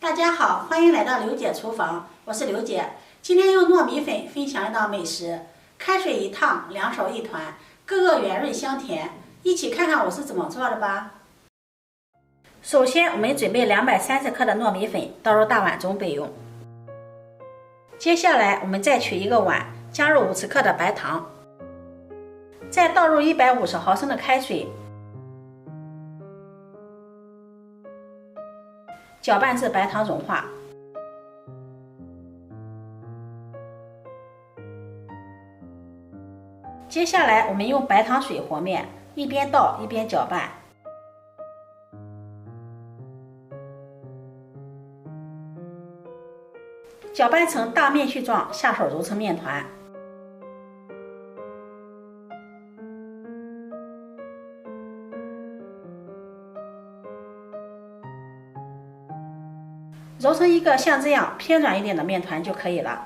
大家好，欢迎来到刘姐厨房，我是刘姐。今天用糯米粉分享一道美食，开水一烫，两手一团，个个圆润香甜。一起看看我是怎么做的吧。首先，我们准备230克的糯米粉，倒入大碗中备用。接下来，我们再取一个碗，加入50克的白糖，再倒入150毫升的开水，搅拌至白糖融化。接下来，我们用白糖水和面，一边倒一边搅拌。搅拌成大面絮状，下手揉成面团。揉成一个像这样偏软一点的面团就可以了。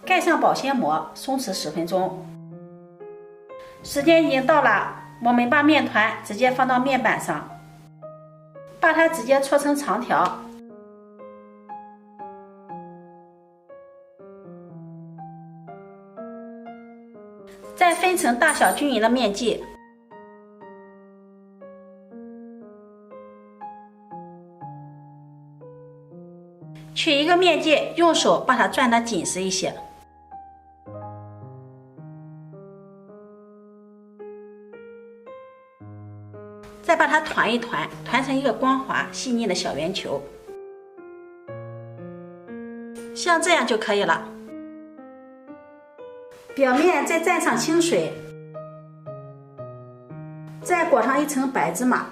盖上保鲜膜，松弛10分钟。时间已经到了，我们把面团直接放到面板上，把它直接搓成长条。再分成大小均匀的面剂。取一个面剂，用手把它攥得紧实一些。再把它团一团，团成一个光滑细腻的小圆球，像这样就可以了。表面再蘸上清水，再裹上一层白芝麻，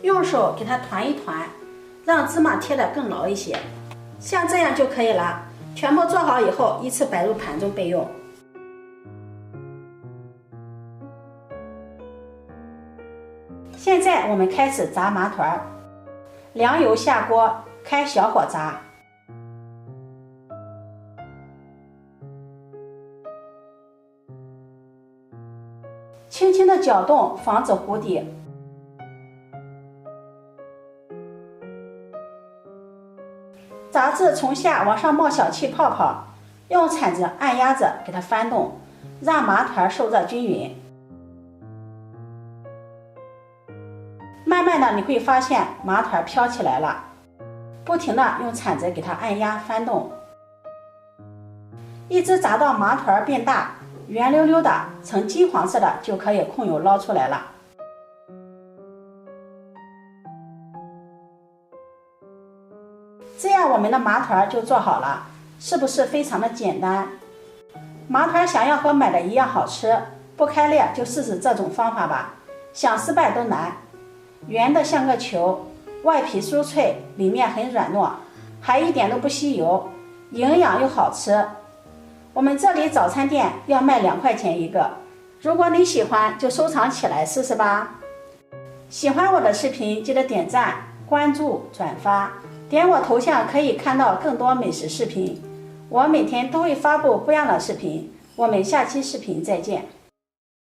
用手给它团一团，让芝麻贴得更牢一些，像这样就可以了。全部做好以后，依次摆入盘中备用。现在我们开始炸麻团，凉油下锅，开小火炸。轻轻的搅动，防止糊底。炸至从下往上冒小气泡泡，用铲子按压着给它翻动，让麻团受热均匀。慢慢的你会发现麻团飘起来了，不停的用铲子给它按压翻动，一直炸到麻团变大，圆溜溜的呈金黄色的就可以控油捞出来了。这样我们的麻团就做好了，是不是非常的简单？麻团想要和买的一样好吃，不开裂就试试这种方法吧，想失败都难。圆的像个球，外皮酥脆，里面很软糯，还一点都不吸油，营养又好吃。我们这里早餐店要卖2块钱一个，如果你喜欢就收藏起来试试吧。喜欢我的视频记得点赞、关注、转发。点我头像可以看到更多美食视频，我每天都会发布不一样的视频，我们下期视频再见。